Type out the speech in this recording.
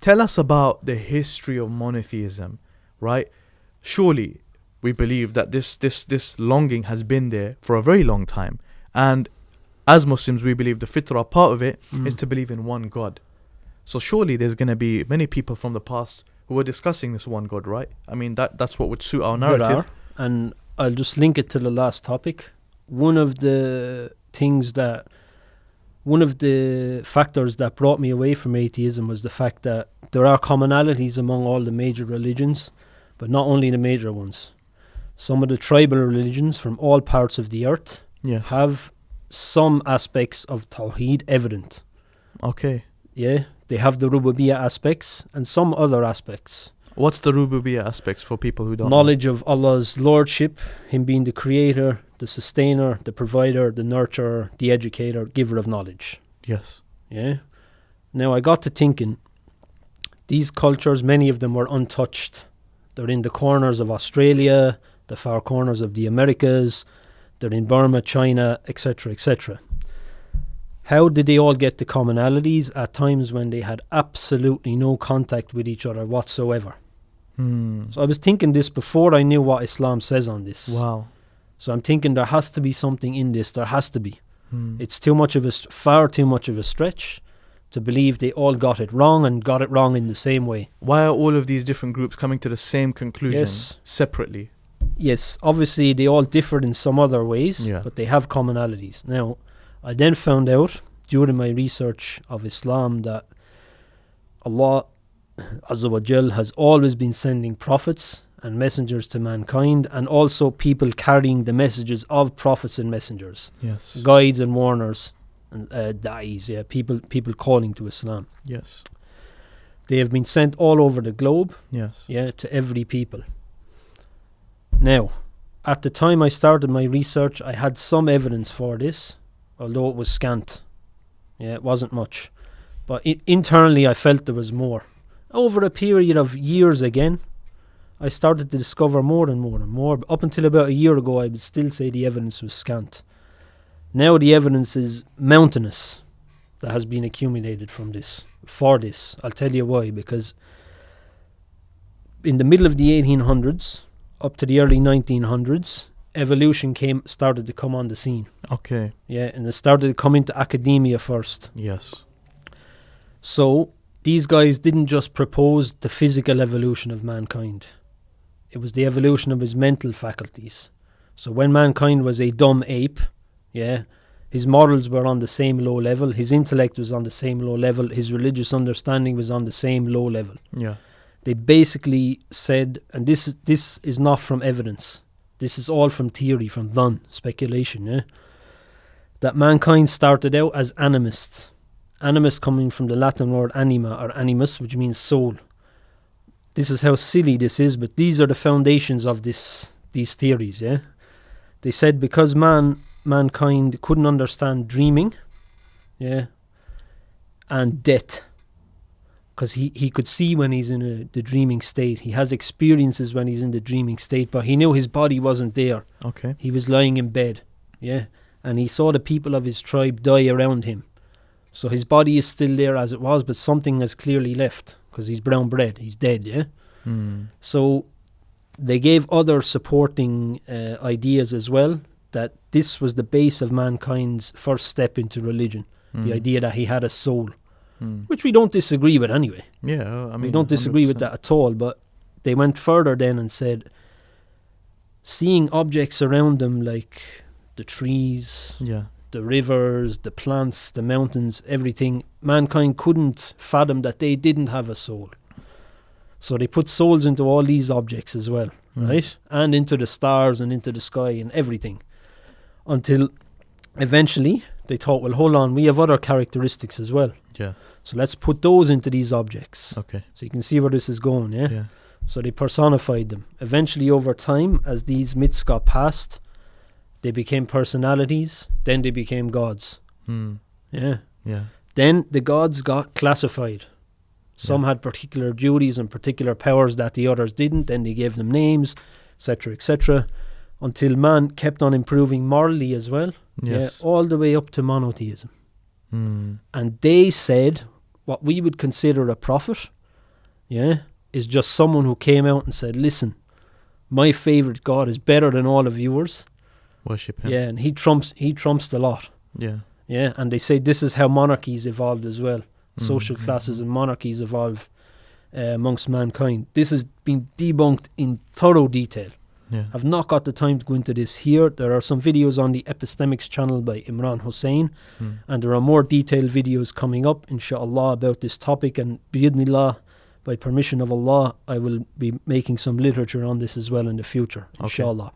tell us about the history of monotheism, right? Surely we believe that this longing has been there for a very long time. And as Muslims, we believe the fitrah part of it is to believe in one God. So surely there's going to be many people from the past who were discussing this one God, right? I mean, that's what would suit our narrative. There are, and I'll just link it to the last topic. One of the factors that brought me away from atheism was the fact that there are commonalities among all the major religions, but not only the major ones. Some of the tribal religions from all parts of the earth have some aspects of Tawheed evident. Okay. Yeah, they have the Rububiyyah aspects and some other aspects. What's the Rububiyyah aspects for people who don't Knowledge of Allah's lordship, Him being the creator, the sustainer, the provider, the nurturer, the educator, giver of knowledge. Yes. Yeah. Now I got to thinking, these cultures, many of them were untouched. They're in the corners of Australia, the far corners of the Americas, they're in Burma, China, etc., etc. How did they all get the commonalities at times when they had absolutely no contact with each other whatsoever? So I was thinking this before I knew what Islam says on this. Wow. So I'm thinking there has to be something in this. There has to be. It's far too much of a stretch to believe they all got it wrong and got it wrong in the same way. Why are all of these different groups coming to the same conclusion separately? Yes, obviously they all differed in some other ways, Yeah. but they have commonalities. Now, I then found out during my research of Islam that Allah Azza wa Jal has always been sending prophets and messengers to mankind, and also people carrying the messages of prophets and messengers. Yes. Guides and warners and da'is, people calling to Islam. Yes. They have been sent all over the globe, Yes. to every people. Now, at the time I started my research, I had some evidence for this, although it was scant. It wasn't much. But internally I felt there was more. Over a period of years again, I started to discover more and more and more. Up until about a year ago, I would still say the evidence was scant. Now the evidence is mountainous that has been accumulated for this. I'll tell you why. Because in the middle of the 1800s, up to the early 1900s, evolution started to come on the scene. Okay. Yeah, and it started to come into academia first. Yes. So these guys didn't just propose the physical evolution of mankind. It was the evolution of his mental faculties. So when mankind was a dumb ape, his morals were on the same low level, his intellect was on the same low level, his religious understanding was on the same low level. Yeah. They basically said, and this is not from evidence, this is all from theory, from dhann, speculation, that mankind started out as animists. Animus coming from the Latin word anima or animus, which means soul. This is how silly this is, but these are the foundations of these theories, They said because mankind couldn't understand dreaming, and death, because he could see when he's in the dreaming state. He has experiences when he's in the dreaming state, but he knew his body wasn't there. Okay. He was lying in bed, and he saw the people of his tribe die around him. So his body is still there as it was, but something has clearly left, because he's brown bread. He's dead, So they gave other supporting ideas as well, that this was the base of mankind's first step into religion, the idea that he had a soul, which we don't disagree with anyway. Yeah, I mean, we don't disagree 100%. with that at all, but they went further then and said, seeing objects around them like the trees, the rivers, the plants, the mountains, everything, mankind couldn't fathom that they didn't have a soul. So they put souls into all these objects as well, right? And into the stars and into the sky and everything. Until eventually they thought, well, hold on, we have other characteristics as well. Yeah. So let's put those into these objects. Okay. So you can see where this is going, Yeah. So they personified them. Eventually, over time, as these myths got passed, they became personalities, then they became gods. Yeah. Then the gods got classified. Some had particular duties and particular powers that the others didn't, then they gave them names, etc., etc., until man kept on improving morally as well, all the way up to monotheism. And they said what we would consider a prophet yeah, is just someone who came out and said, listen, my favourite God is better than all of yours. Worship him. Yeah, and he trumps the lot. Yeah. Yeah, and they say this is how monarchies evolved as well. Social Mm. classes and monarchies evolved amongst mankind. This has been debunked in thorough detail. Yeah. I've not got the time to go into this here. There are some videos on the Epistemics channel by Imran Hussain, Mm. and there are more detailed videos coming up, inshallah, about this topic. And bi'idhnillah, by permission of Allah, I will be making some literature on this as well in the future, inshallah.